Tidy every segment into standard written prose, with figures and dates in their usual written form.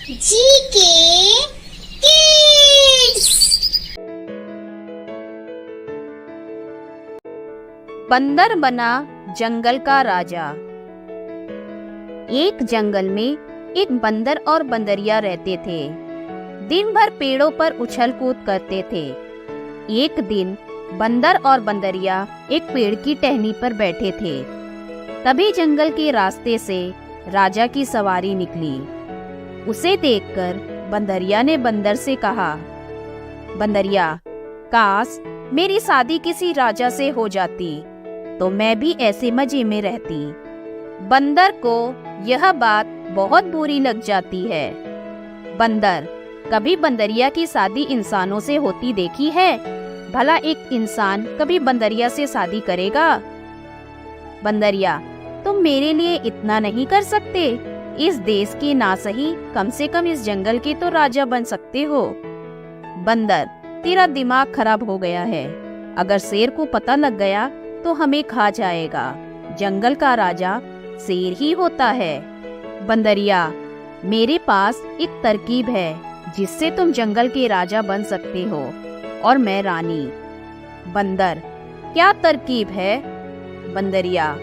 GK kids. बंदर बना जंगल का राजा। एक जंगल में एक बंदर और बंदरिया रहते थे। दिन भर पेड़ों पर उछल कूद करते थे। एक दिन बंदर और बंदरिया एक पेड़ की टहनी पर बैठे थे। तभी जंगल के रास्ते से राजा की सवारी निकली। उसे देखकर बंदरिया ने बंदर से कहा, बंदरिया, काश मेरी शादी किसी राजा से हो जाती तो मैं भी ऐसे मजे में रहती। बंदर को यह बात बहुत बुरी लग जाती है। बंदर, कभी बंदरिया की शादी इंसानों से होती देखी है? भला एक इंसान कभी बंदरिया से शादी करेगा? बंदरिया, तुम मेरे लिए इतना नहीं कर सकते? इस देश के ना सही, कम से कम इस जंगल के तो राजा बन सकते हो। बंदर, तेरा दिमाग खराब हो गया है। अगर शेर को पता लग गया तो हमें खा जाएगा। जंगल का राजा शेर ही होता है। बंदरिया, मेरे पास एक तरकीब है जिससे तुम जंगल के राजा बन सकते हो और मैं रानी। बंदर, क्या तरकीब है? बंदरिया,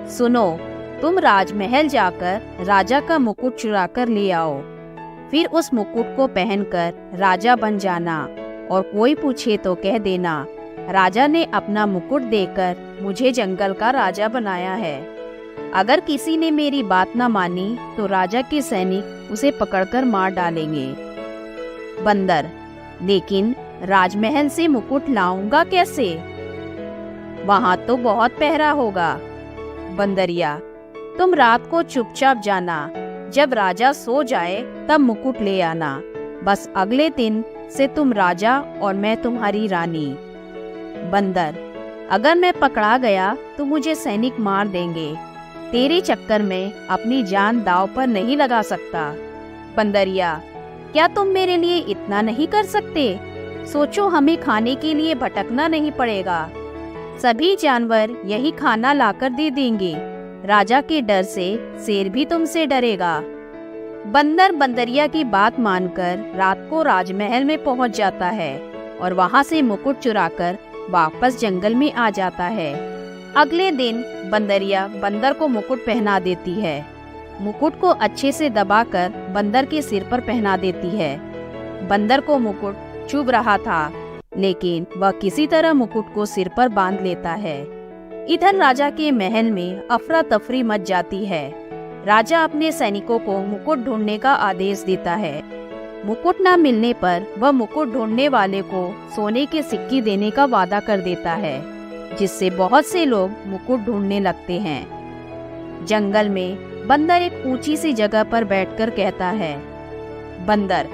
सुनो, तुम राजमहल जाकर राजा का मुकुट चुरा कर ले आओ। फिर उस मुकुट को पहनकर राजा बन जाना और कोई पूछे तो कह देना, राजा ने अपना मुकुट देकर मुझे जंगल का राजा बनाया है। अगर किसी ने मेरी बात न मानी तो राजा के सैनिक उसे पकड़कर मार डालेंगे। बंदर, लेकिन राजमहल से मुकुट लाऊंगा कैसे? वहां तो बहुत पहरा होगा। बंदरिया, तुम रात को चुपचाप जाना, जब राजा सो जाए तब मुकुट ले आना। बस अगले दिन से तुम राजा और मैं तुम्हारी रानी। बंदर, अगर मैं पकड़ा गया तो मुझे सैनिक मार देंगे। तेरे चक्कर में अपनी जान दांव पर नहीं लगा सकता। बंदरिया, क्या तुम मेरे लिए इतना नहीं कर सकते? सोचो, हमें खाने के लिए भटकना नहीं पड़ेगा। सभी जानवर यही खाना लाकर दे देंगे। राजा के डर से शेर भी तुमसे डरेगा। बंदर बंदरिया की बात मानकर रात को राजमहल में पहुंच जाता है और वहां से मुकुट चुराकर वापस जंगल में आ जाता है। अगले दिन बंदरिया बंदर को मुकुट पहना देती है। मुकुट को अच्छे से दबाकर बंदर के सिर पर पहना देती है। बंदर को मुकुट चुभ रहा था, लेकिन वह किसी तरह मुकुट को सिर पर बांध लेता है। इधर राजा के महल में अफरा तफरी मच जाती है। राजा अपने सैनिकों को मुकुट ढूंढने का आदेश देता है। मुकुट न मिलने पर वह मुकुट ढूंढने वाले को सोने के सिक्के देने का वादा कर देता है, जिससे बहुत से लोग मुकुट ढूंढने लगते हैं। जंगल में बंदर एक ऊंची सी जगह पर बैठकर कहता है, बंदर,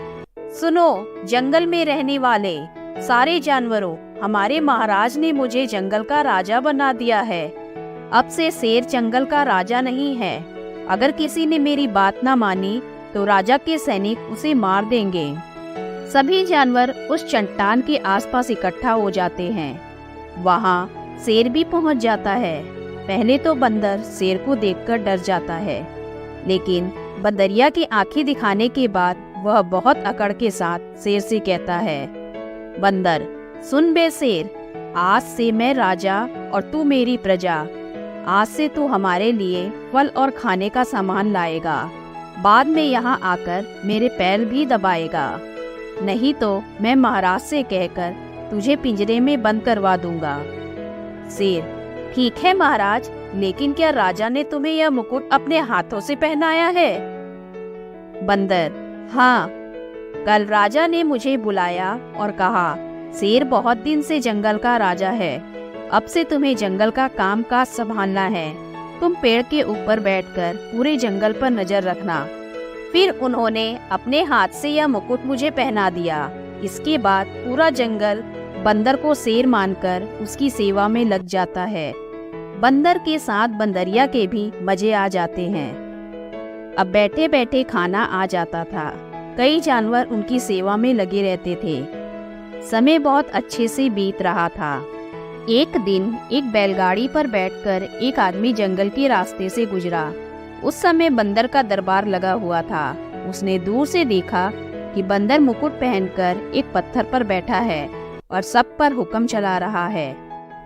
सुनो, जंगल में रहने वाले सारे जानवरों, हमारे महाराज ने मुझे जंगल का राजा बना दिया है। अब से शेर जंगल का राजा नहीं है। अगर किसी ने मेरी बात ना मानी तो राजा के सैनिक उसे मार देंगे। सभी जानवर उस चट्टान के आसपास इकट्ठा हो जाते हैं। वहां शेर भी पहुंच जाता है। पहले तो बंदर शेर को देखकर डर जाता है, लेकिन बंदरिया की आंखें दिखाने के बाद वह बहुत अकड़ के साथ शेर से कहता है, बंदर, सुन बे शेर, आज से मैं राजा और तू मेरी प्रजा। आज से तू हमारे लिए फल और खाने का सामान लाएगा। बाद में यहाँ आकर मेरे पैर भी दबाएगा, नहीं तो मैं महाराज से कहकर तुझे पिंजरे में बंद करवा दूंगा। शेर, ठीक है महाराज, लेकिन क्या राजा ने तुम्हें यह मुकुट अपने हाथों से पहनाया है? बंदर, हाँ, कल राजा ने मुझे बुलाया और कहा, शेर बहुत दिन से जंगल का राजा है। अब से तुम्हें जंगल का काम काज संभालना है। तुम पेड़ के ऊपर बैठकर पूरे जंगल पर नजर रखना। फिर उन्होंने अपने हाथ से यह मुकुट मुझे पहना दिया। इसके बाद पूरा जंगल बंदर को शेर मानकर उसकी सेवा में लग जाता है। बंदर के साथ बंदरिया के भी मजे आ जाते हैं। अब बैठे बैठे खाना आ जाता था। कई जानवर उनकी सेवा में लगे रहते थे। समय बहुत अच्छे से बीत रहा था। एक दिन एक बैलगाड़ी पर बैठकर एक आदमी जंगल के रास्ते से गुजरा। उस समय बंदर का दरबार लगा हुआ था। उसने दूर से देखा कि बंदर मुकुट पहनकर एक पत्थर पर बैठा है और सब पर हुक्म चला रहा है।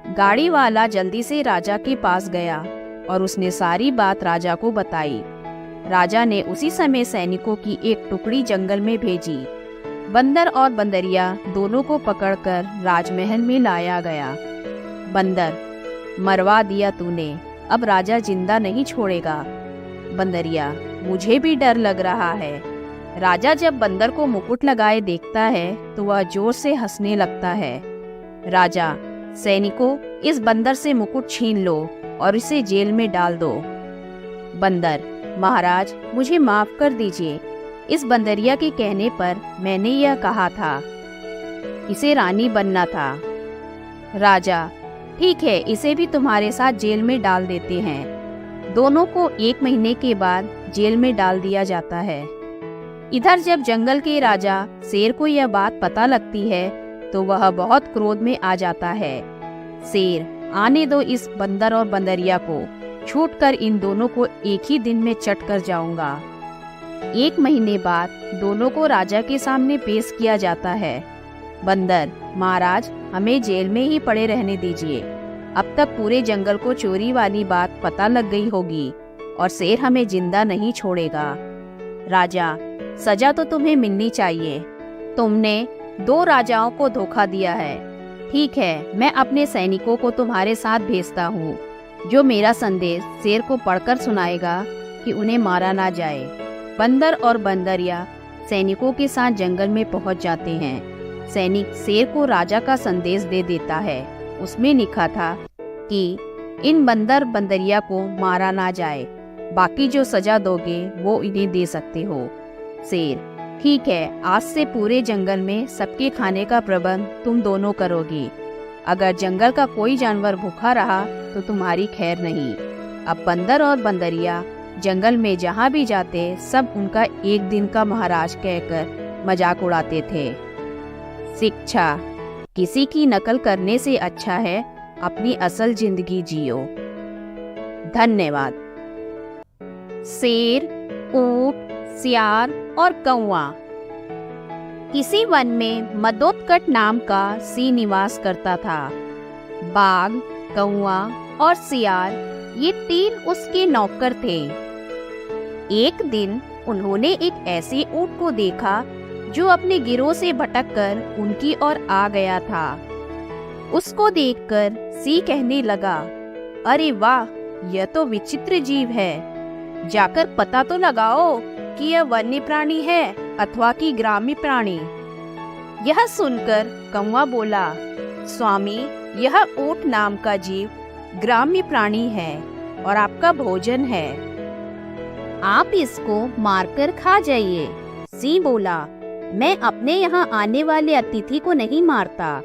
गाड़ी वाला जल्दी से राजा के पास गया और उसने सारी बात राजा को बताई। राजा ने उसी समय सैनिकों की एक टुकड़ी जंगल में भेजी। बंदर और बंदरिया दोनों को पकड़कर राजमहल में लाया गया। बंदर, मरवा दिया तूने, अब राजा जिंदा नहीं छोड़ेगा। बंदरिया, मुझे भी डर लग रहा है। राजा जब बंदर को मुकुट लगाए देखता है तो वह जोर से हंसने लगता है। राजा, सैनिकों, इस बंदर से मुकुट छीन लो और इसे जेल में डाल दो। बंदर, महाराज, मुझे माफ कर दीजिए। इस बंदरिया के कहने पर मैंने यह कहा था। इसे रानी बनना था। राजा, ठीक है, इसे भी तुम्हारे साथ जेल में डाल देते हैं। दोनों को 1 महीने के बाद जेल में डाल दिया जाता है। इधर जब जंगल के राजा शेर को यह बात पता लगती है तो वह बहुत क्रोध में आ जाता है। शेर, आने दो इस बंदर और बंदरिया को, छूटकर इन दोनों को एक ही दिन में चट कर जाऊंगा। 1 महीने बाद दोनों को राजा के सामने पेश किया जाता है। बंदर, महाराज, हमें जेल में ही पड़े रहने दीजिए। अब तक पूरे जंगल को चोरी वाली बात पता लग गई होगी और शेर हमें जिंदा नहीं छोड़ेगा। राजा, सजा तो तुम्हें मिलनी चाहिए। तुमने 2 राजाओं को धोखा दिया है। ठीक है, मैं अपने सैनिकों को तुम्हारे साथ भेजता हूँ, जो मेरा संदेश शेर को पढ़कर सुनाएगा कि उन्हें मारा ना जाए। बंदर और बंदरिया सैनिकों के साथ जंगल में पहुंच जाते हैं। सैनिक शेर को राजा का संदेश दे देता है। उसमें लिखा था कि इन बंदर बंदरिया को मारा ना जाए, बाकी जो सजा दोगे वो इन्हें दे सकते हो। शेर, ठीक है, आज से पूरे जंगल में सबके खाने का प्रबंध तुम दोनों करोगी। अगर जंगल का कोई जानवर भूखा रहा तो तुम्हारी खैर नहीं। अब बंदर और बंदरिया जंगल में जहाँ भी जाते सब उनका एक दिन का महाराज कहकर मजाक उड़ाते थे। शिक्षा, किसी की नकल करने से अच्छा है अपनी असल जिंदगी जियो। धन्यवाद। शेर, ऊंट, सियार और कौवा। किसी वन में मदोत्कट नाम का सिंह निवास करता था। बाघ, कौवा और सियार ये 3 उसके नौकर थे। एक दिन उन्होंने एक ऐसे ऊंट को देखा जो अपने गिरोह से भटककर उनकी ओर आ गया था। उसको देखकर सिंह कहने लगा, अरे वाह, यह तो विचित्र जीव है। जाकर पता तो लगाओ कि यह वन्य प्राणी है अथवा कि ग्राम्य प्राणी। यह सुनकर कौवा बोला, स्वामी, यह ऊंट नाम का जीव ग्राम्य प्राणी है और आपका भोजन है। आप इसको मारकर खा जाइए। सिंह बोला, मैं अपने यहाँ आने वाले अतिथि को नहीं मारता।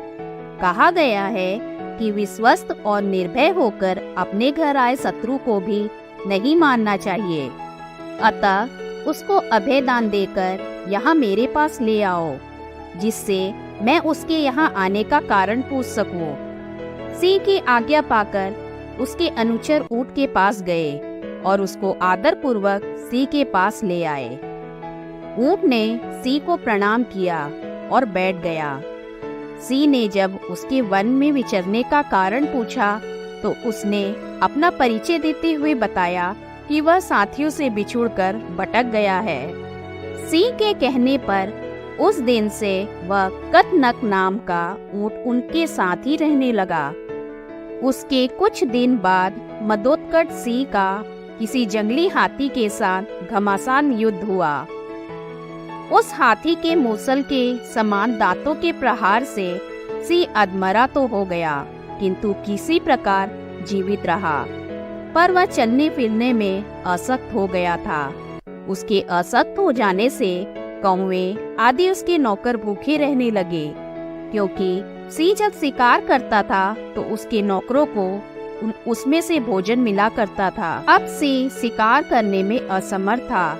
कहा गया है कि विश्वस्त और निर्भय होकर अपने घर आए शत्रु को भी नहीं मारना चाहिए। अतः उसको अभय दान देकर यहाँ मेरे पास ले आओ, जिससे मैं उसके यहाँ आने का कारण पूछ सकूं। सिंह की आज्ञा पाकर उसके अनुचर ऊंट के पास गए और उसको आदर पूर्वक सिंह के पास ले आए। ऊंट ने सिंह को प्रणाम किया और बैठ गया। सिंह ने जब उसके वन में विचरने का कारण पूछा तो उसने अपना परिचय देते हुए बताया कि वह साथियों से बिछुड़कर भटक गया है। सिंह के कहने पर उस दिन से वह कतनक नाम का ऊंट उनके साथ ही रहने लगा। उसके कुछ दिन बाद मदोत्कट सिंह का किसी जंगली हाथी के साथ घमासान युद्ध हुआ। उस हाथी के मूसल के समान दांतों के प्रहार से सिंह अधमरा तो हो गया, किंतु किसी प्रकार जीवित रहा। पर वह चलने फिरने में असक्त हो गया था। उसके असक्त हो जाने से कौवे आदि उसके नौकर भूखे रहने लगे, क्योंकि सिंह जब शिकार करता था तो उसके नौकरों को उसमें से भोजन मिला करता था। अब सिंह शिकार करने में असमर्थ था।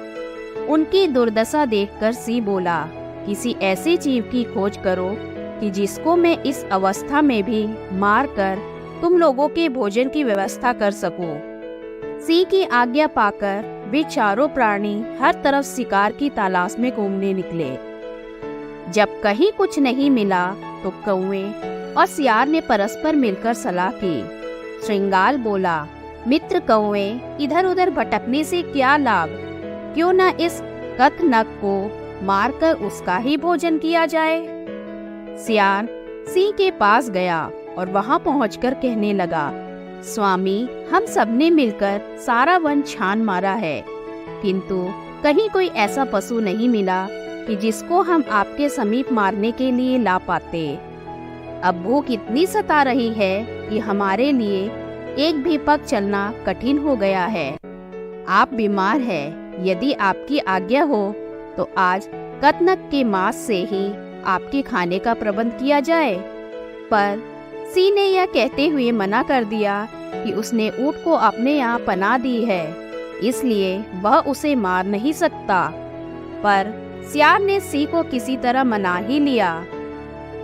उनकी दुर्दशा देखकर सिंह बोला, किसी ऐसे जीव की खोज करो कि जिसको मैं इस अवस्था में भी मारकर तुम लोगों के भोजन की व्यवस्था कर सकूं। सिंह की आज्ञा पाकर वे चारों प्राणी हर तरफ शिकार की तलाश में घूमने निकले। जब कहीं कुछ नहीं मिला तो कौवे और सियार ने परस्पर मिलकर सलाह की। श्रृंगाल बोला, मित्र कौवे, इधर उधर भटकने से क्या लाभ, क्यों न इस कथनक को मारकर उसका ही भोजन किया जाए। सियार सिंह के पास गया और वहां पहुंचकर कहने लगा, स्वामी, हम सबने मिलकर सारा वन छान मारा है, किंतु कहीं कोई ऐसा पशु नहीं मिला कि जिसको हम आपके समीप मारने के लिए ला पाते। अब भूख इतनी सता रही है कि हमारे लिए एक भी पग चलना कठिन हो गया है। आप बीमार हैं, यदि आपकी आज्ञा हो तो आज कतनक के मांस से ही आपके खाने का प्रबंध किया जाए। पर सिंह ने यह कहते हुए मना कर दिया कि उसने ऊंट को अपने यहाँ पनाह दी है, इसलिए वह उसे मार नहीं सकता। पर सियार ने सिंह को किसी तरह मना ही लिया।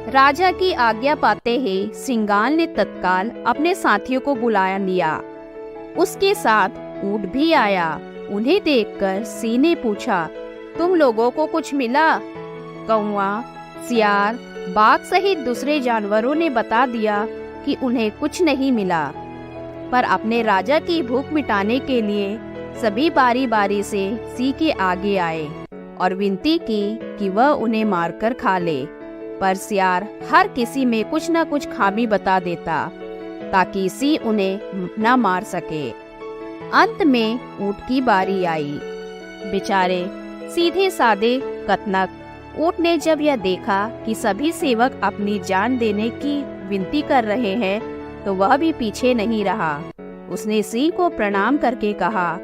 राजा की आज्ञा पाते ही श्रृंगाल ने तत्काल अपने साथियों को बुलाया लिया। उसके साथ ऊंट भी आया। उन्हें देखकर सिंह ने पूछा, तुम लोगों को कुछ मिला? कौवा, सियार, बाघ सहित दूसरे जानवरों ने बता दिया कि उन्हें कुछ नहीं मिला। पर अपने राजा की भूख मिटाने के लिए सभी बारी बारी से सिंह के आगे आए और विनती की कि वह उन्हें मारकर खा ले। पर सियार हर किसी में कुछ न कुछ खामी बता देता ताकि सिंह उन्हें न मार सके। अंत में ऊंट की बारी आई। बेचारे सीधे साधे कतनक ऊंट ने जब यह देखा कि सभी सेवक अपनी जान देने की विनती कर रहे हैं तो वह भी पीछे नहीं रहा। उसने सिंह को प्रणाम करके कहा,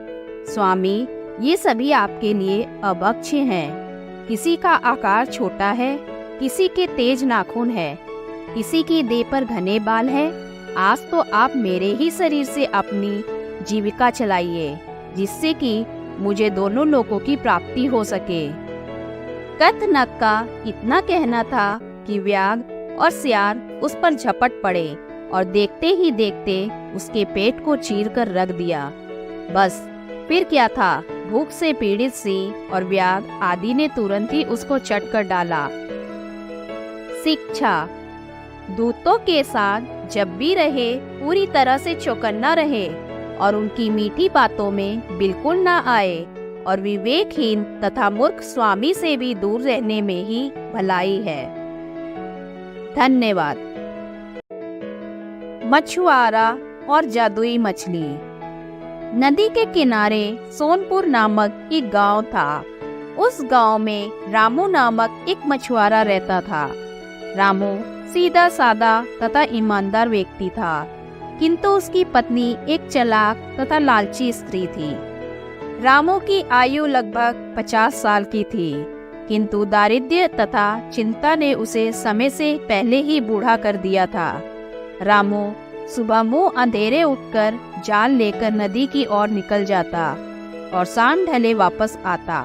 स्वामी, ये सभी आपके लिए अभक्ष्य हैं। किसी का आकार छोटा है, किसी के तेज नाखून है, किसी की देह पर घने बाल है। आज तो आप मेरे ही शरीर से अपनी जीविका चलाइए, जिससे कि मुझे दोनों लोगों की प्राप्ति हो सके। कतनक का इतना कहना था कि व्याघ्र और सियार उस पर झपट पड़े और देखते ही देखते उसके पेट को चीरकर रख दिया। बस फिर क्या था, भूख से पीड़ित सिंह और व्याघ्र आदि ने तुरंत ही उसको चट कर डाला। शिक्षा, दूतों के साथ जब भी रहे पूरी तरह से चौकन्ना रहे और उनकी मीठी बातों में बिल्कुल ना आए और विवेकहीन तथा मूर्ख स्वामी से भी दूर रहने में ही भलाई है। धन्यवाद। मछुआरा और जादुई मछली। नदी के किनारे सोनपुर नामक एक गांव था। उस गांव में रामू नामक एक मछुआरा रहता था। रामू सीधा साधा तथा ईमानदार व्यक्ति था, किंतु उसकी पत्नी एक चालाक तथा लालची स्त्री थी। रामू की आयु लगभग 50 साल की थी, किंतु दारिद्र्य तथा चिंता ने उसे समय से पहले ही बूढ़ा कर दिया था। रामू सुबह मुंह अंधेरे उठकर जाल लेकर नदी की ओर निकल जाता और शाम ढले वापस आता।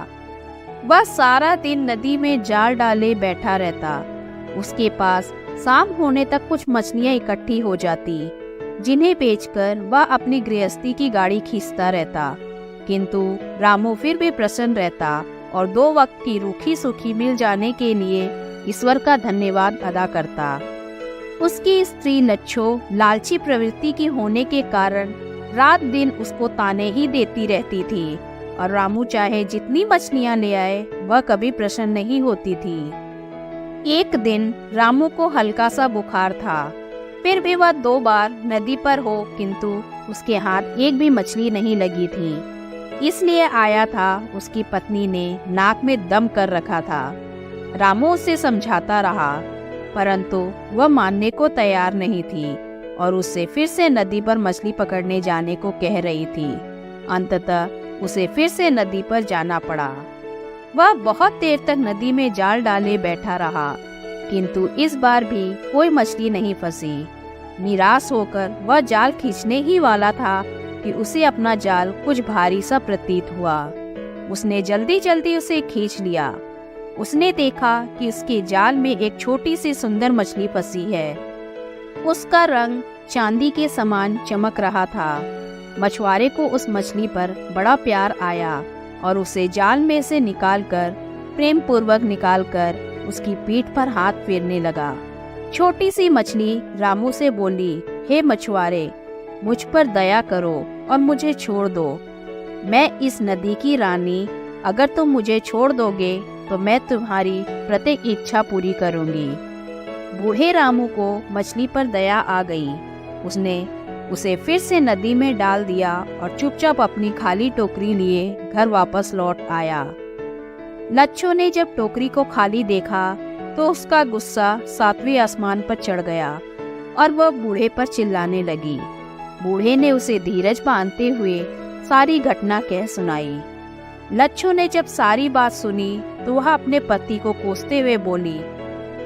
वह सारा दिन नदी में जाल डाले बैठा रहता। उसके पास शाम होने तक कुछ मछलियां इकट्ठी हो जाती, जिन्हें बेचकर वह अपनी गृहस्थी की गाड़ी खींचता रहता। किंतु रामू फिर भी प्रसन्न रहता और 2 वक्त की रूखी सूखी मिल जाने के लिए ईश्वर का धन्यवाद अदा करता। उसकी स्त्री लच्छो लालची प्रवृत्ति की होने के कारण रात दिन उसको ताने ही देती रहती थी और रामू चाहे जितनी मछलियां ले आए वह कभी प्रसन्न नहीं होती थी। एक दिन रामू को हल्का सा बुखार था, फिर भी वह 2 बार नदी पर हो, किंतु उसके हाथ एक भी मछली नहीं लगी थी। इसलिए आया था उसकी पत्नी ने नाक में दम कर रखा था। रामू उसे समझाता रहा, परंतु वह मानने को तैयार नहीं थी और उससे फिर से नदी पर मछली पकड़ने जाने को कह रही थी। अंततः उसे फिर से नदी पर जाना पड़ा। वह बहुत देर तक नदी में जाल डाले बैठा रहा, किंतु इस बार भी कोई मछली नहीं फंसी। निराश होकर वह जाल खींचने ही वाला था कि उसे अपना जाल कुछ भारी सा प्रतीत हुआ। उसने जल्दी जल्दी उसे खींच लिया। उसने देखा कि उसके जाल में एक छोटी सी सुंदर मछली फंसी है। उसका रंग चांदी के समान चमक रहा था। मछुआरे को उस मछली पर बड़ा प्यार आया और उसे जाल में से निकालकर प्रेम पूर्वक निकालकर उसकी पीठ पर हाथ फेरने लगा। छोटी सी मछली रामू से बोली, हे मछुआरे, मुझ पर दया करो और मुझे छोड़ दो। मैं इस नदी की रानी, अगर तुम मुझे छोड़ दोगे तो मैं तुम्हारी प्रत्येक इच्छा पूरी करूंगी। बूढ़े रामू को मछली पर दया आ गई। उसने उसे फिर से नदी में डाल दिया और चुपचाप अपनी खाली टोकरी लिए घर वापस लौट आया। लच्छो ने जब टोकरी को खाली देखा तो उसका गुस्सा 7वें आसमान पर चढ़ गया और वह बूढ़े पर चिल्लाने लगी। बूढ़े ने उसे धीरज बांधते हुए सारी घटना कह सुनाई। लच्छो ने जब सारी बात सुनी तो वह अपने पति को कोसते हुए बोली,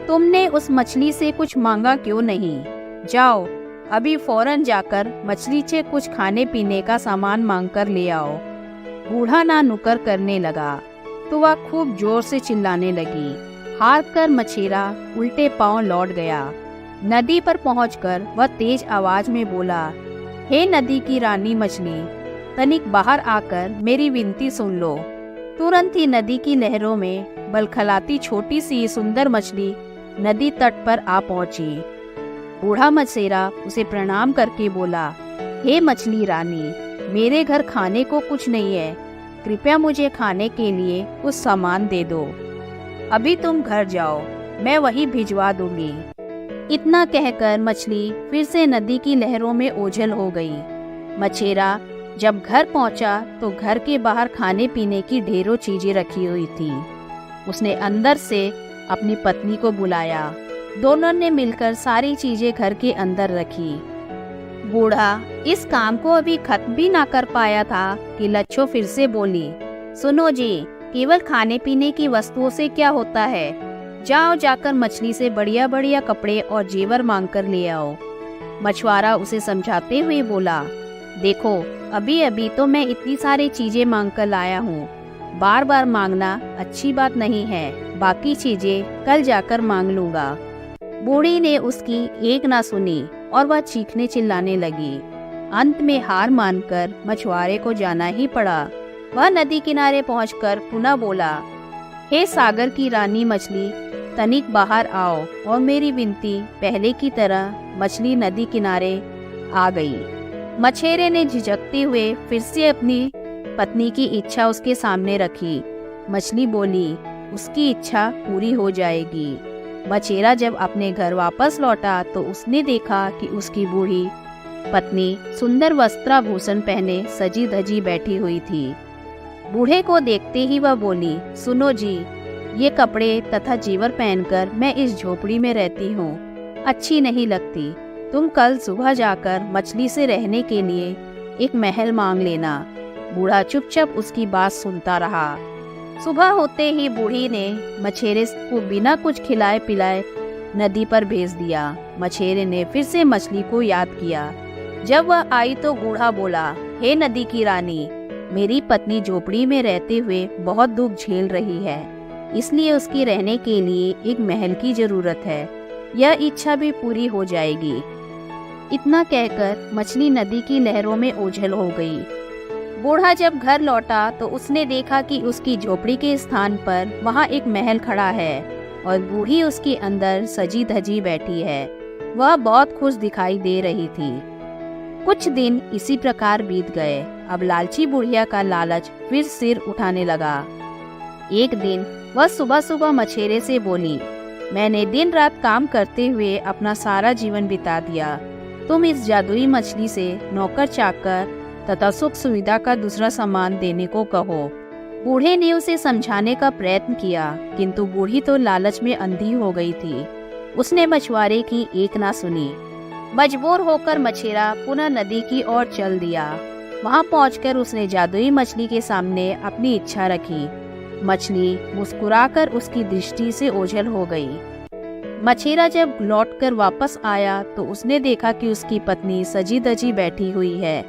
तुमने उस मछली से कुछ मांगा क्यों नहीं? जाओ अभी फौरन जाकर मछली से कुछ खाने पीने का सामान मांग कर ले आओ। बूढ़ा ना नुकर करने लगा तो वह खूब जोर से चिल्लाने लगी। हार कर मछेरा उल्टे पांव लौट गया। नदी पर पहुंचकर वह तेज आवाज में बोला, हे नदी की रानी मछली, तनिक बाहर आकर मेरी विनती सुन लो। तुरंत ही नदी की लहरों में बलखलाती छोटी सी सुंदर मछली नदी तट पर आ पहुंची। बूढ़ा मछेरा उसे प्रणाम करके बोला, हे मछली रानी, मेरे घर खाने को कुछ नहीं है, कृपया मुझे खाने के लिए कुछ सामान दे दो। अभी तुम घर जाओ, मैं वही भिजवा दूंगी। इतना कहकर मछली फिर से नदी की लहरों में ओझल हो गई। मछेरा जब घर पहुंचा तो घर के बाहर खाने पीने की ढेरों चीजें रखी हुई थी। उसने अंदर से अपनी पत्नी को बुलाया। दोनों ने मिलकर सारी चीजें घर के अंदर रखी। बूढ़ा इस काम को अभी खत्म भी ना कर पाया था कि लच्छो फिर से बोली, सुनो जी, केवल खाने पीने की वस्तुओं से क्या होता है? जाओ जाकर मछली से बढ़िया बढ़िया कपड़े और जेवर मांग कर ले आओ। मछुआरा उसे समझाते हुए बोला, देखो अभी अभी तो मैं इतनी सारी चीजें मांग कर लाया हूँ, बार बार मांगना अच्छी बात नहीं है, बाकी चीजें कल जाकर मांग लूंगा। बूढ़ी ने उसकी एक ना सुनी और वह चीखने चिल्लाने लगी। अंत में हार मानकर मछुआरे को जाना ही पड़ा। वह नदी किनारे पहुंचकर पुनः बोला, हे सागर की रानी मछली, तनिक बाहर आओ। और मेरी विनती पहले की तरह मछली नदी किनारे आ गई। मछेरे ने झिझकते हुए फिर से अपनी पत्नी की इच्छा उसके सामने रखी। मछली बोली, उसकी इच्छा पूरी हो जाएगी। मछेरा जब अपने घर वापस लौटा तो उसने देखा कि उसकी बूढ़ी पत्नी सुंदर वस्त्राभूषण पहने सजी धजी बैठी हुई थी। बूढ़े को देखते ही वह बोली, सुनो जी, ये कपड़े तथा जेवर पहनकर मैं इस झोपड़ी में रहती हूँ, अच्छी नहीं लगती। तुम कल सुबह जाकर मछली से रहने के लिए एक महल मांग लेना। बूढ़ा चुपचाप उसकी बात सुनता रहा। सुबह होते ही बूढ़ी ने मछेरे को बिना कुछ खिलाए पिलाए नदी पर भेज दिया। मछेरे ने फिर से मछली को याद किया। जब वह आई तो बूढ़ा बोला, हे नदी की रानी, मेरी पत्नी झोपड़ी में रहते हुए बहुत दुख झेल रही है, इसलिए उसकी रहने के लिए एक महल की जरूरत है। यह इच्छा भी पूरी हो जाएगी। इतना कहकर मछली नदी की लहरों में ओझल हो गई। बूढ़ा जब घर लौटा तो उसने देखा कि उसकी झोपड़ी के स्थान पर वहाँ एक महल खड़ा है और बूढ़ी उसके अंदर सजी धजी बैठी है। वह बहुत खुश दिखाई दे रही थी। कुछ दिन इसी प्रकार बीत गए। अब लालची बुढ़िया का लालच फिर सिर उठाने लगा। एक दिन वह सुबह सुबह मछेरे से बोली, मैंने दिन रात काम करते हुए अपना सारा जीवन बिता दिया। तुम इस जादुई मछली से नौकर चाकर तथा सुख सुविधा का दूसरा सामान देने को कहो। बूढ़े ने उसे समझाने का प्रयत्न किया, किंतु बूढ़ी तो लालच में अंधी हो गई थी। उसने मछुआरे की एक ना सुनी। मजबूर होकर मछेरा पुनः नदी की ओर चल दिया। वहां पहुंचकर उसने जादुई मछली के सामने अपनी इच्छा रखी। मछली मुस्कुराकर उसकी दृष्टि से ओझल हो गई। मछेरा जब लौटकर वापस आया तो उसने देखा कि उसकी पत्नी सजी धजी बैठी हुई है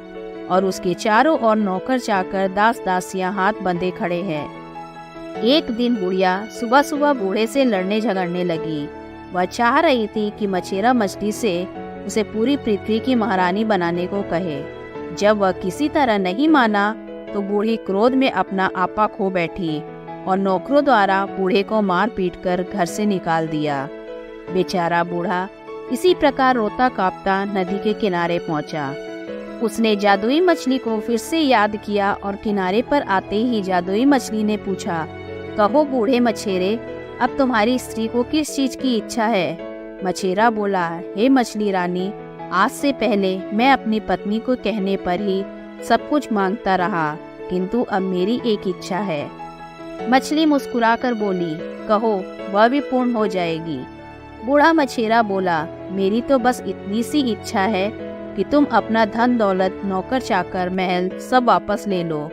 और उसके चारों ओर नौकर चाकर दास दासियां हाथ बंधे खड़े हैं। एक दिन बुढ़िया सुबह सुबह बूढ़े से लड़ने झगड़ने लगी। वह चाह रही थी कि मछेरा मछली से उसे पूरी पृथ्वी की महारानी बनाने को कहे। जब वह किसी तरह नहीं माना तो बूढ़ी क्रोध में अपना आपा खो बैठी और नौकरों द्वारा बूढ़े को मार पीट कर घर से निकाल दिया। बेचारा बूढ़ा इसी प्रकार रोता कांपता नदी के किनारे पहुंचा। उसने जादुई मछली को फिर से याद किया और किनारे पर आते ही जादुई मछली ने पूछा, कहो बूढ़े मछेरे, अब तुम्हारी स्त्री को किस चीज की इच्छा है? मछेरा बोला, हे मछली रानी, आज से पहले मैं अपनी पत्नी को कहने पर ही सब कुछ मांगता रहा, किंतु अब मेरी एक इच्छा है। मछली मुस्कुराकर बोली, कहो, वह भी पूर्ण हो जाएगी। बूढ़ा मछेरा बोला, मेरी तो बस इतनी सी इच्छा है कि तुम अपना धन दौलत, नौकर चाकर, महल सब वापस ले लो।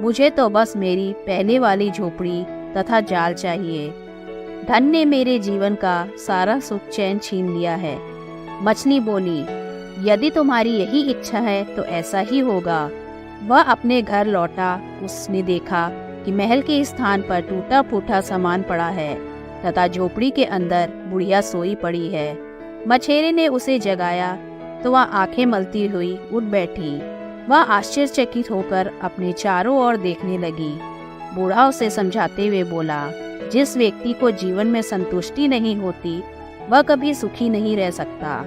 मुझे तो बस मेरी पहले वाली झोपड़ी तथा जाल चाहिए। धन ने मेरे जीवन का सारा सुख चैन छीन लिया है। मछली बोली, यदि तुम्हारी यही इच्छा है तो ऐसा ही होगा। वह अपने घर लौटा। उसने देखा कि महल के स्थान पर टूटा फूटा सामान पड़ा है तथा झोपड़ी के अंदर बुढ़िया सोई पड़ी है। मछेरे ने उसे जगाया तो वह आंखें मलती हुई उठ बैठी। वह आश्चर्यचकित होकर अपने चारों ओर देखने लगी। बूढ़ा उसे समझाते हुए बोला, जिस व्यक्ति को जीवन में संतुष्टि नहीं होती वह कभी सुखी नहीं रह सकता।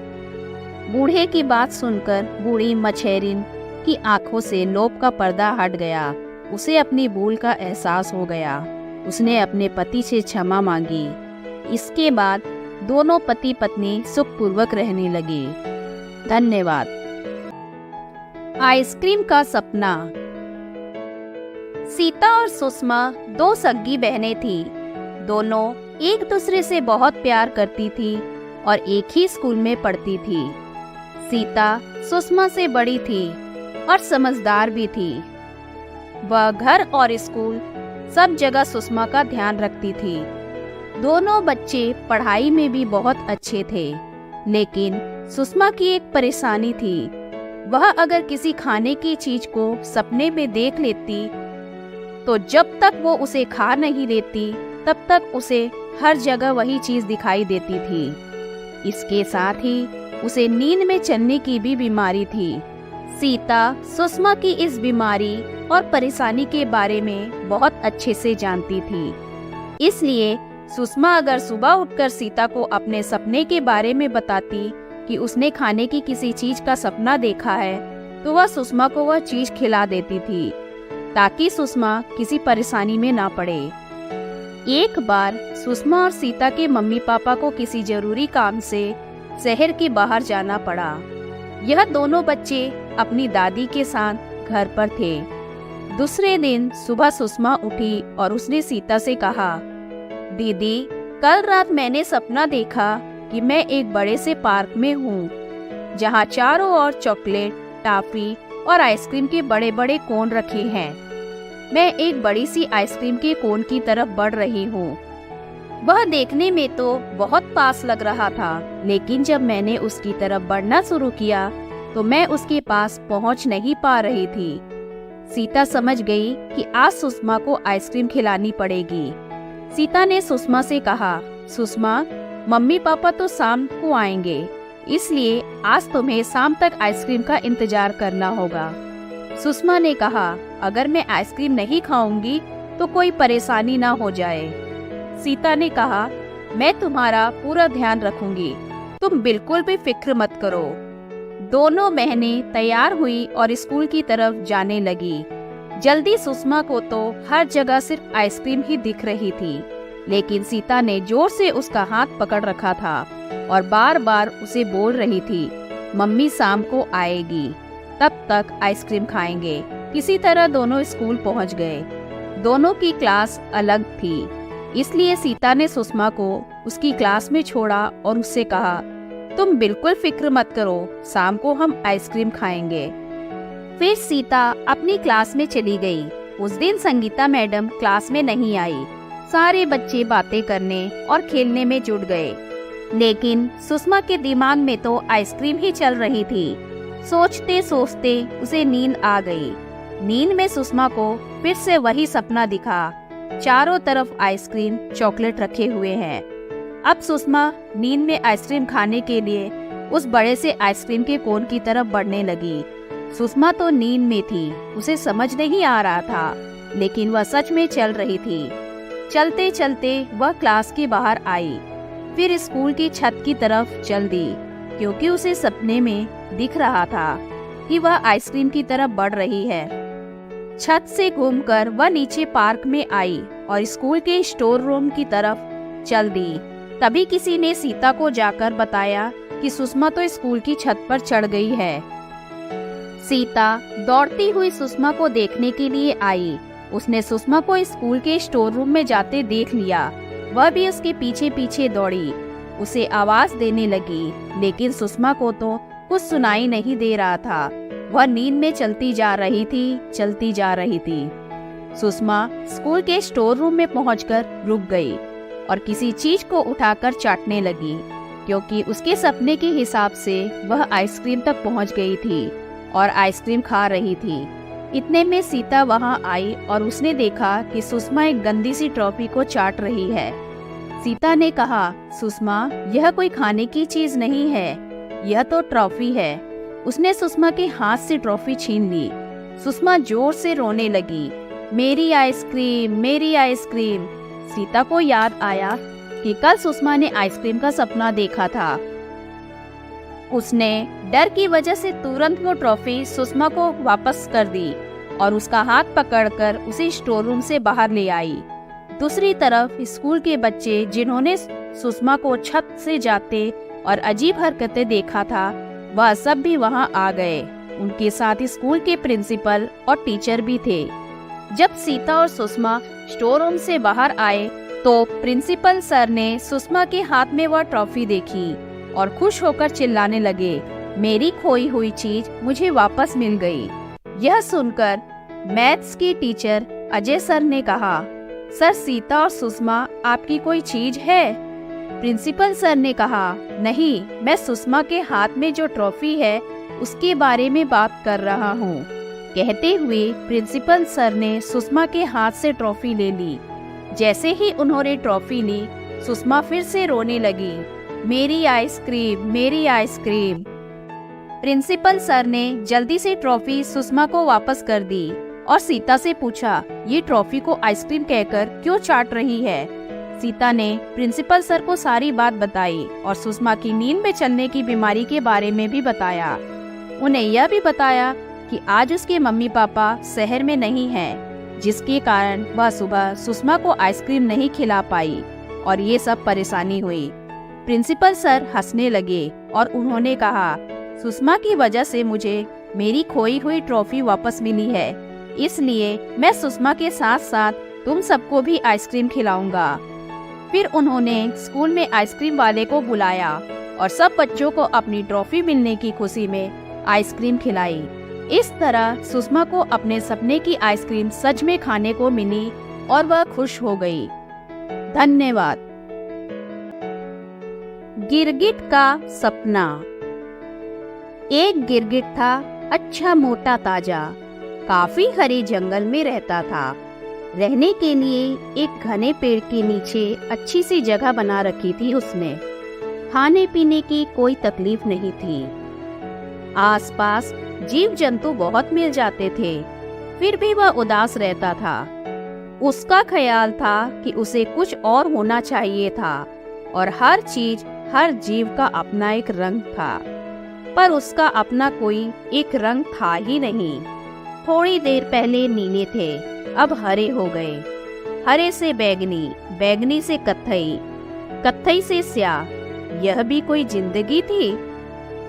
बूढ़े की बात सुनकर बूढ़ी मछेरिन की आंखों से लोभ का पर्दा हट गया। उसे अपनी भूल का एहसास हो गया। उसने अपने पति से क्षमा मांगी। इसके बाद दोनों पति पत्नी सुखपूर्वक रहने लगे। धन्यवाद। आइसक्रीम का सपना। सीता और सुषमा दो सगी बहनें थी। दोनों एक दूसरे से बहुत प्यार करती थी और एक ही स्कूल में पढ़ती थी। सीता सुषमा से बड़ी थी और समझदार भी थी। वह घर और स्कूल सब जगह सुषमा का ध्यान रखती थी। दोनों बच्चे पढ़ाई में भी बहुत अच्छे थे, लेकिन सुषमा की एक परेशानी थी। वह अगर किसी खाने की चीज को सपने में देख लेती तो जब तक वो उसे खा नहीं लेती तब तक उसे हर जगह वही चीज दिखाई देती थी। इसके साथ ही उसे नींद में चलने की भी बीमारी थी। सीता सुषमा की इस बीमारी और परेशानी के बारे में बहुत अच्छे से जानती थी। इसलिए सुषमा अगर सुबह उठकर सीता को अपने सपने के बारे में बताती कि उसने खाने की किसी चीज का सपना देखा है, तो वह सुषमा को वह चीज खिला देती थी ताकि सुषमा किसी परेशानी में ना पड़े। एक बार सुषमा और सीता के मम्मी पापा को किसी जरूरी काम से शहर के बाहर जाना पड़ा। यह दोनों बच्चे अपनी दादी के साथ घर पर थे। दूसरे दिन सुबह सुषमा उठी और उसने सीता से कहा, दीदी, कल रात मैंने सपना देखा कि मैं एक बड़े से पार्क में हूँ जहाँ चारों ओर चॉकलेट, टॉफी और आइसक्रीम के बड़े बड़े कोन रखे हैं। मैं एक बड़ी सी आइसक्रीम के कोन की तरफ बढ़ रही हूँ। वह देखने में तो बहुत पास लग रहा था, लेकिन जब मैंने उसकी तरफ बढ़ना शुरू किया तो मैं उसके पास पहुँच नहीं पा रही थी। सीता समझ गई कि आज सुषमा को आइसक्रीम खिलानी पड़ेगी। सीता ने सुषमा से कहा, सुषमा, मम्मी पापा तो शाम को आएंगे, इसलिए आज तुम्हें शाम तक आइसक्रीम का इंतजार करना होगा। सुषमा ने कहा, अगर मैं आइसक्रीम नहीं खाऊंगी तो कोई परेशानी ना हो जाए। सीता ने कहा, मैं तुम्हारा पूरा ध्यान रखूंगी, तुम बिल्कुल भी फिक्र मत करो। दोनों बहनें तैयार हुई और स्कूल की तरफ जाने लगी। जल्दी सुषमा को तो हर जगह सिर्फ आइसक्रीम ही दिख रही थी, लेकिन सीता ने जोर से उसका हाथ पकड़ रखा था और बार बार उसे बोल रही थी, मम्मी शाम को आएगी, तब तक आइसक्रीम खाएंगे। किसी तरह दोनों स्कूल पहुंच गए। दोनों की क्लास अलग थी, इसलिए सीता ने सुषमा को उसकी क्लास में छोड़ा और उससे कहा, तुम बिल्कुल फिक्र मत करो, शाम को हम आइसक्रीम खाएंगे। फिर सीता अपनी क्लास में चली गई। उस दिन संगीता मैडम क्लास में नहीं आई। सारे बच्चे बातें करने और खेलने में जुट गए, लेकिन सुषमा के दिमाग में तो आइसक्रीम ही चल रही थी। सोचते सोचते उसे नींद आ गई। नींद में सुषमा को फिर से वही सपना दिखा, चारों तरफ आइसक्रीम, चॉकलेट रखे हुए हैं। अब सुषमा नींद में आइसक्रीम खाने के लिए उस बड़े से आइसक्रीम के कोन की तरफ बढ़ने लगी। सुषमा तो नींद में थी, उसे समझ नहीं आ रहा था, लेकिन वह सच में चल रही थी। चलते चलते वह क्लास के बाहर आई, फिर स्कूल की छत की तरफ चल दी, क्योंकि उसे सपने में दिख रहा था कि वह आइसक्रीम की तरफ बढ़ रही है। छत से घूमकर वह नीचे पार्क में आई और स्कूल के स्टोर रूम की तरफ चल दी। तभी किसी ने सीता को जाकर बताया कि सुषमा तो स्कूल की छत पर चढ़ गई है। सीता दौड़ती हुई सुषमा को देखने के लिए आई। उसने सुषमा को स्कूल के स्टोर रूम में जाते देख लिया। वह भी उसके पीछे पीछे दौड़ी, उसे आवाज देने लगी, लेकिन सुषमा को तो कुछ सुनाई नहीं दे रहा था। वह नींद में चलती जा रही थी। सुषमा स्कूल के स्टोर रूम में पहुंचकर रुक गई और किसी चीज को उठाकर चाटने लगी, क्योंकि उसके सपने के हिसाब से वह आइसक्रीम तक पहुंच गई थी और आइसक्रीम खा रही थी। इतने में सीता वहां आई और उसने देखा कि सुषमा एक गंदी सी ट्रॉफी को चाट रही है। सीता ने कहा, सुषमा, यह कोई खाने की चीज नहीं है, यह तो ट्रॉफी है। उसने सुषमा के हाथ से ट्रॉफी छीन ली। सुषमा जोर से रोने लगी, मेरी आइसक्रीम, मेरी आइसक्रीम। सीता को याद आया कि कल सुषमा ने आइसक्रीम का सपना देखा था। उसने डर की वजह से तुरंत वो ट्रॉफी सुषमा को वापस कर दी और उसका हाथ पकड़कर उसे स्टोर रूम से बाहर ले आई। दूसरी तरफ स्कूल के बच्चे, जिन्होंने सुषमा को छत से जाते और अजीब हरकतें देखा था, वह सब भी वहां आ गए। उनके साथ स्कूल के प्रिंसिपल और टीचर भी थे। जब सीता और सुषमा स्टोर रूम से बाहर आए तो प्रिंसिपल सर ने सुषमा के हाथ में वह ट्रॉफी देखी और खुश होकर चिल्लाने लगे, मेरी खोई हुई चीज मुझे वापस मिल गई। यह सुनकर मैथ्स की टीचर अजय सर ने कहा, सर, सीता और सुषमा आपकी कोई चीज है? प्रिंसिपल सर ने कहा, नहीं, मैं सुषमा के हाथ में जो ट्रॉफी है उसके बारे में बात कर रहा हूँ। कहते हुए प्रिंसिपल सर ने सुषमा के हाथ से ट्रॉफी ले ली। जैसे ही उन्होंने ट्रॉफी ली, सुषमा फिर से रोने लगी, मेरी आइसक्रीम, मेरी आइसक्रीम। प्रिंसिपल सर ने जल्दी से ट्रॉफी सुषमा को वापस कर दी और सीता से पूछा, ये ट्रॉफी को आइसक्रीम कहकर क्यों चाट रही है? सीता ने प्रिंसिपल सर को सारी बात बताई और सुषमा की नींद में चलने की बीमारी के बारे में भी बताया। उन्हें यह भी बताया कि आज उसके मम्मी पापा शहर में नहीं हैं, जिसके कारण वह सुबह सुषमा को आइसक्रीम नहीं खिला पाई और ये सब परेशानी हुई। प्रिंसिपल सर हंसने लगे और उन्होंने कहा, सुषमा की वजह से मुझे मेरी खोई हुई ट्रॉफी वापस मिली है, इसलिए मैं सुषमा के साथ साथ तुम सबको भी आइसक्रीम खिलाऊंगा। फिर उन्होंने स्कूल में आइसक्रीम वाले को बुलाया और सब बच्चों को अपनी ट्रॉफी मिलने की खुशी में आइसक्रीम खिलाई। इस तरह सुषमा को अपने सपने की आइसक्रीम सच में खाने को मिली और वह खुश हो गई। धन्यवाद। गिरगिट का सपना। एक गिरगिट था, अच्छा मोटा ताजा, काफी हरे जंगल में रहता था। रहने के लिए एक घने पेड़ के नीचे अच्छी सी जगह बना रखी थी उसने। खाने पीने की कोई तकलीफ नहीं थी। आसपास जीव जंतु बहुत मिल जाते थे, फिर भी वह उदास रहता था। उसका ख्याल था कि उसे कुछ और होना चाहिए था और हर चीज, हर जीव का अपना एक रंग था, पर उसका अपना कोई एक रंग था ही नहीं। थोड़ी देर पहले नीले थे, अब हरे हो गए। हरे से बैगनी, बैगनी से कत्थई, कत्थई से स्याह। यह भी कोई जिंदगी थी?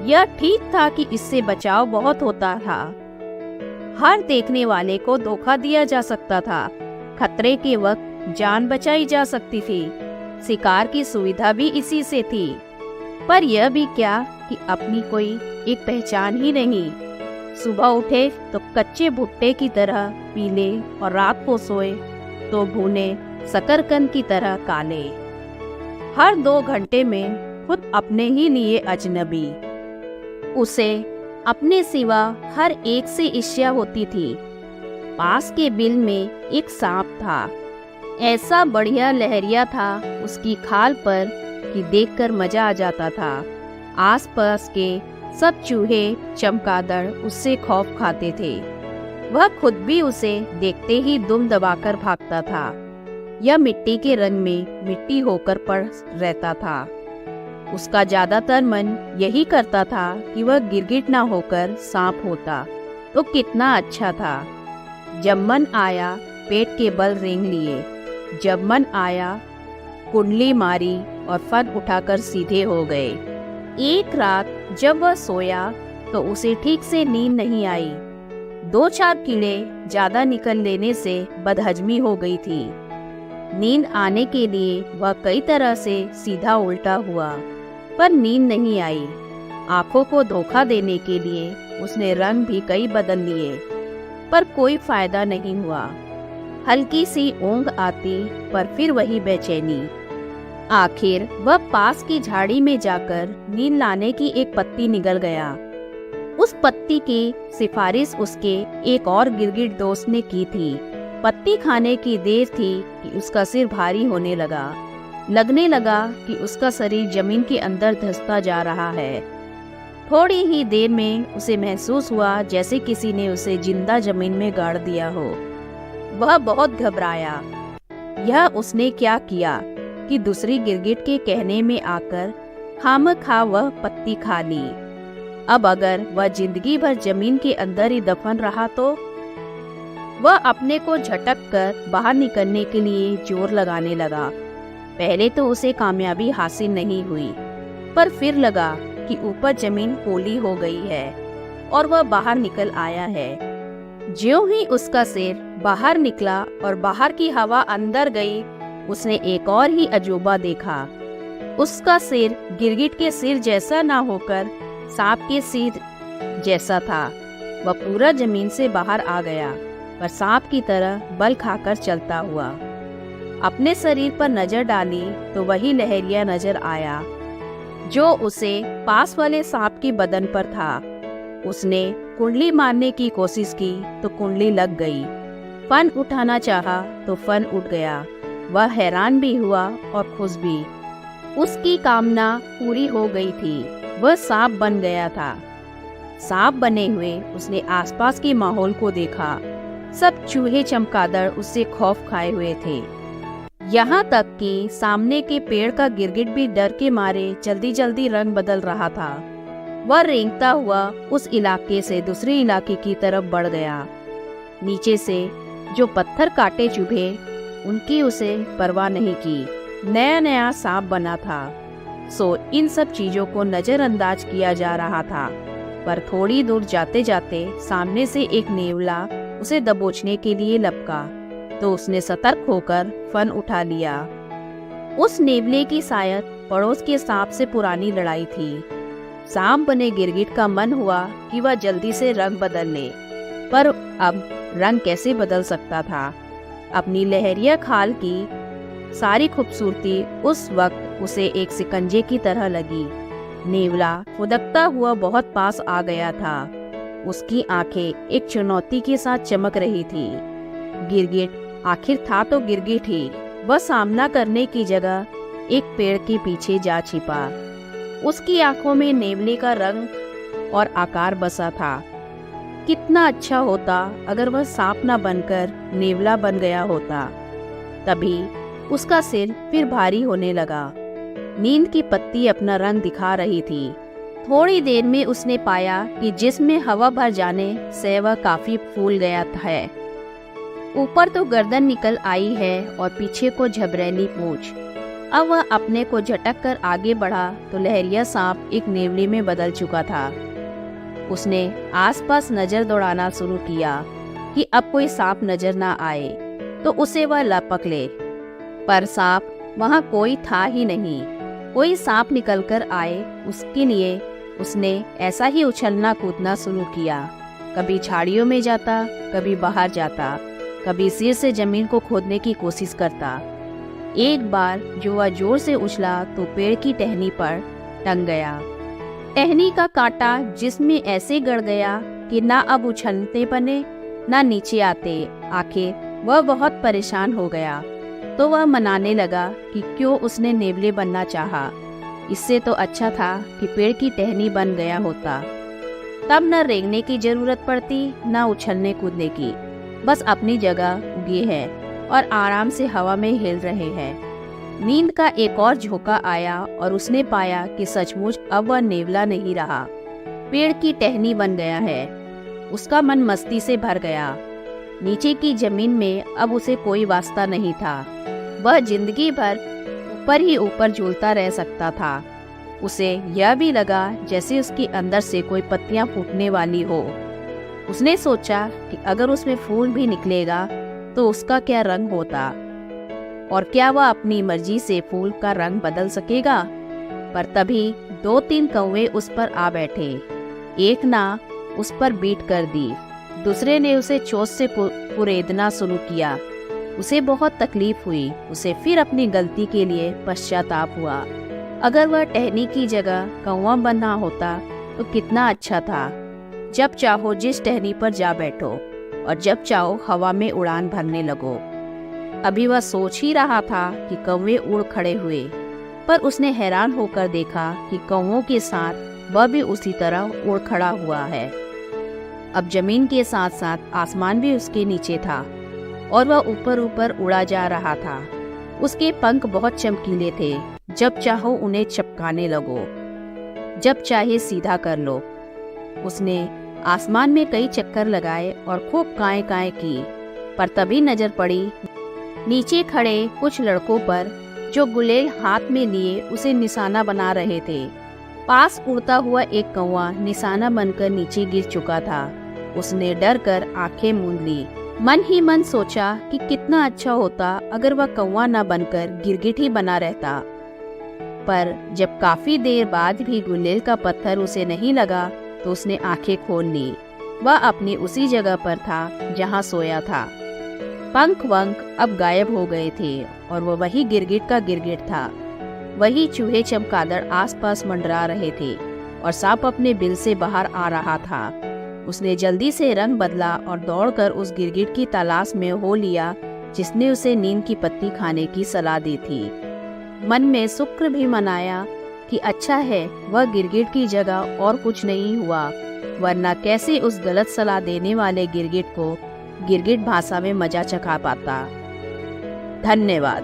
यह ठीक था कि इससे बचाव बहुत होता था। हर देखने वाले को धोखा दिया जा सकता था। खतरे के वक्त जान बचाई जा सकती थी। शिकार की सुविधा भी इसी से थी। पर यह भी क्या कि अपनी कोई एक पहचान ही नहीं। सुबह उठे तो कच्चे भुट्टे की तरह पीले और रात को सोए तो भुने शकरकंद की तरह काले। हर 2 घंटे में खुद अपने ही लिए अजनबी। उसे अपने सिवा हर एक से ईर्ष्या होती थी। पास के बिल में एक सांप था। ऐसा बढ़िया लहरिया था उसकी खाल पर कि देखकर मजा आ जाता था। आसपास के सब चूहे चमगादड़ उससे खौफ खाते थे। वह खुद भी उसे देखते ही दुम दबाकर भागता था। यह मिट्टी के रंग में मिट्टी होकर पड़ रहता था। उसका ज्यादातर मन यही करता था कि वह गिरगिट ना होकर सांप होता तो कितना अच्छा था। जब मन आया पेट के बल रेंग लिए, जब मन आया कुंडली मारी और फन उठाकर सीधे हो गए। एक रात जब वह सोया तो उसे ठीक से नींद नहीं आई। 2-4 कीड़े ज्यादा निकल लेने से बदहजमी हो गई थी। नींद आने के लिए वह कई तरह से सीधा उल्टा हुआ, पर नींद नहीं आई। आंखों को धोखा देने के लिए उसने रंग भी कई बदल लिए, पर कोई फायदा नहीं हुआ। हल्की सी ऊंघ आती, पर फिर वही बेचैनी। आखिर वह पास की झाड़ी में जाकर नींद लाने की एक पत्ती निगल गया। उस पत्ती की सिफारिश उसके एक और गिरगिट दोस्त ने की थी। पत्ती खाने की देर थी कि उसका सिर भारी होने लगा। लगने लगा कि उसका शरीर जमीन के अंदर धंसता जा रहा है। थोड़ी ही देर में उसे महसूस हुआ जैसे किसी ने उसे जिंदा जमीन में गाड़ दिया हो। वह बहुत घबराया। यह उसने क्या किया कि दूसरी गिरगिट के कहने में आकर खामखा वह पत्ती खा ली। अब अगर वह जिंदगी भर जमीन के अंदर ही दफन रहा तो? वह अपने को झटक कर बाहर निकलने के लिए जोर लगाने लगा। पहले तो उसे कामयाबी हासिल नहीं हुई, पर फिर लगा कि ऊपर जमीन पोली हो गई है और वह बाहर निकल आया है। ज्यों ही उसका सिर बाहर निकला और बाहर की हवा अंदर गई, उसने एक और ही अजूबा देखा। उसका सिर गिरगिट के सिर जैसा ना होकर सांप के सिर जैसा था। वह पूरा जमीन से बाहर आ गया, पर सांप की तरह बल खाकर चलता हुआ। अपने शरीर पर नजर डाली तो वही लहरिया नजर आया जो उसे पास वाले सांप के बदन पर था। उसने कुंडली मारने की कोशिश की तो कुंडली लग गई। फन उठाना चाहा तो फन उठ गया। वह हैरान भी हुआ और खुश भी। उसकी कामना पूरी हो गई थी। वह सांप बन गया था। सांप बने हुए उसने आसपास के माहौल को देखा। सब चूहे चमगादड़ उससे खौफ खाए हुए थे। यहाँ तक कि सामने के पेड़ का गिरगिट भी डर के मारे जल्दी जल्दी रंग बदल रहा था। वह रेंगता हुआ उस इलाके से दूसरे इलाके की तरफ बढ़ गया। नीचे से जो पत्थर काटे चुभे उनकी उसे परवाह नहीं की। नया नया सांप बना था, सो इन सब चीजों को नजरअंदाज किया जा रहा था। पर थोड़ी दूर जाते जाते सामने से एक नेवला उसे दबोचने के लिए लपका, तो उसने सतर्क होकर फन उठा लिया। उस नेवले की शायद पड़ोस के सांप से पुरानी लड़ाई थी। सांप बने गिरगिट का मन हुआ कि वह जल्दी से रंग बदल ले, पर अब रंग कैसे बदल सकता था? अपनी लहरिया खाल की सारी खूबसूरती उस वक्त उसे एक सिकंजे की तरह लगी। नेवला फुदकता हुआ बहुत पास आ गया था। उसकी आंखें एक चुनौती के साथ चमक रही थी। गिरगिट आखिर था तो गिरगिट ही। वह सामना करने की जगह एक पेड़ के पीछे जा छिपा। उसकी आंखों में नेवले का रंग और आकार बसा था। कितना अच्छा होता अगर वह सांप न बनकर नेवला बन गया होता। तभी उसका सिर फिर भारी होने लगा। नींद की पत्ती अपना रंग दिखा रही थी। थोड़ी देर में उसने पाया कि जिसमें हवा भर जाने से वह काफी फूल गया है। ऊपर तो गर्दन निकल आई है और पीछे को झबरेली पूंछ। अब वह अपने को झटक कर आगे बढ़ा तो लहरिया सांप एक नेवले में बदल चुका था। उसने आसपास नजर दौड़ाना शुरू किया कि अब कोई सांप नजर ना आए तो उसे वह लपक ले, पर सांप वहां कोई था ही नहीं। कोई सांप निकलकर आए उसके लिए उसने ऐसा ही उछलना कूदना शुरू किया। कभी झाड़ियों में जाता, कभी बाहर जाता, कभी सिर से जमीन को खोदने की कोशिश करता। एक बार जो वह जोर से उछला तो पेड़ की टहनी पर टंग गया। टहनी का कांटा जिसमें ऐसे गड़ गया कि ना अब उछलते बने ना नीचे आते। आखिर वह बहुत परेशान हो गया तो वह मनाने लगा कि क्यों उसने नेवले बनना चाहा। इससे तो अच्छा था कि पेड़ की टहनी बन गया होता। तब न रेंगने की जरूरत पड़ती, न उछलने कूदने की। बस अपनी जगह उगे है और आराम से हवा में हिल रहे हैं। नींद का एक और झोंका आया और उसने पाया कि सचमुच अब वह नेवला नहीं रहा, पेड़ की टहनी बन गया है। उसका मन मस्ती से भर गया। नीचे की जमीन में अब उसे कोई वास्ता नहीं था। वह जिंदगी भर ऊपर ही ऊपर झूलता रह सकता था। उसे यह भी लगा जैसे उसके अंदर से कोई पत्तियां फूटने वाली हो। उसने सोचा कि अगर उसमें फूल भी निकलेगा तो उसका क्या रंग होता, और क्या वह अपनी मर्जी से फूल का रंग बदल सकेगा। पर तभी 2-3 कौवे उस पर आ बैठे। एक ने उस पर बीट कर दी, दूसरे ने उसे चोंच से कुरेदना शुरू किया। उसे बहुत तकलीफ हुई। उसे फिर अपनी गलती के लिए पश्चाताप हुआ। अगर वह टहनी की जगह कौवा बना होता तो कितना अच्छा था। जब चाहो जिस टहनी पर जा बैठो और जब चाहो हवा में उड़ान भरने लगो। अभी वह सोच ही रहा था कि कौवे उड़ खड़े हुए, पर उसने हैरान होकर देखा कि कौवों के साथ वह भी उसी तरह उड़ खड़ा हुआ है। अब जमीन के साथ साथ आसमान भी उसके नीचे था और वह ऊपर ऊपर उड़ा जा रहा था। उसके पंख बहुत चमकीले थे। जब चाहो उन्हें चपकाने लगो, जब चाहे सीधा कर लो। उसने आसमान में कई चक्कर लगाए और खूब काएं काएं की, पर तभी नजर पड़ी नीचे खड़े कुछ लड़कों पर, जो गुलेल हाथ में लिए उसे निशाना बना रहे थे। पास उड़ता हुआ एक कौवा निशाना बनकर नीचे गिर चुका था। उसने डर कर आंखें मूंद ली। मन ही मन सोचा कि कितना अच्छा होता अगर वह कौवा न बनकर गिरगिट ही बना रहता। पर जब काफी देर बाद भी गुलेल का पत्थर उसे नहीं लगा तो उसने आंखें खोल ली। वह अपनी उसी जगह पर था जहां सोया था। पंख वंख अब गायब हो गए थे और वह वही गिरगिट का गिरगिट था। वही चूहे चमगादड़ आसपास मंडरा रहे थे और सांप अपने बिल से बाहर आ रहा था। उसने जल्दी से रंग बदला और दौड़कर उस गिरगिट की तलाश में हो लिया जिसने उसे नीम की पत्ती खाने की सलाह दी थी। मन में शुक्र भी मनाया कि अच्छा है वह गिरगिट की जगह और कुछ नहीं हुआ, वरना कैसे उस गलत सलाह देने वाले गिरगिट को गिरगिट भाषा में मजा चखा पाता। धन्यवाद।